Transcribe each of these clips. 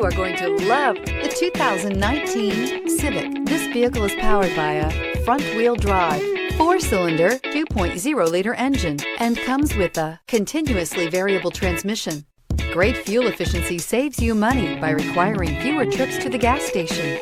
are going to love the 2019 Civic. This vehicle is powered by a front-wheel drive, 4-cylinder, 2.0-liter engine, and comes with a continuously variable transmission. Great fuel efficiency saves you money by requiring fewer trips to the gas station.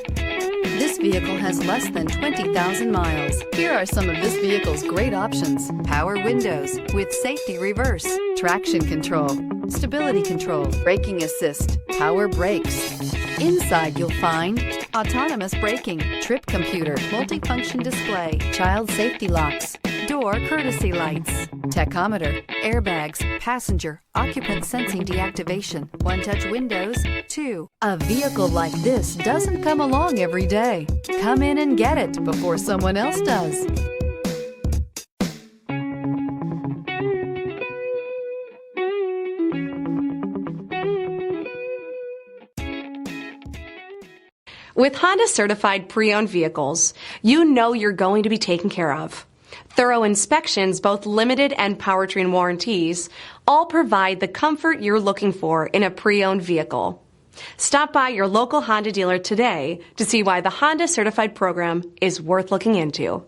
This vehicle has less than 20,000 miles. Here are some of this vehicle's great options: power windows with safety reverse, traction control, stability control, braking assist, power brakes. Inside you'll find autonomous braking, trip computer, multifunction display, child safety locks, door courtesy lights, tachometer, airbags, passenger, occupant sensing deactivation, one-touch windows, too. A vehicle like this doesn't come along every day. Come in and get it before someone else does. With Honda certified pre-owned vehicles, you know you're going to be taken care of. Thorough inspections, both limited and powertrain warranties, all provide the comfort you're looking for in a pre-owned vehicle. Stop by your local Honda dealer today to see why the Honda certified program is worth looking into.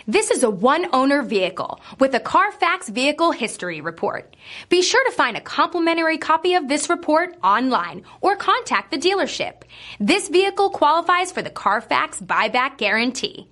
This is a one-owner vehicle with a CARFAX Vehicle History Report. Be sure to find a complimentary copy of this report online or contact the dealership. This vehicle qualifies for the CARFAX Buyback Guarantee.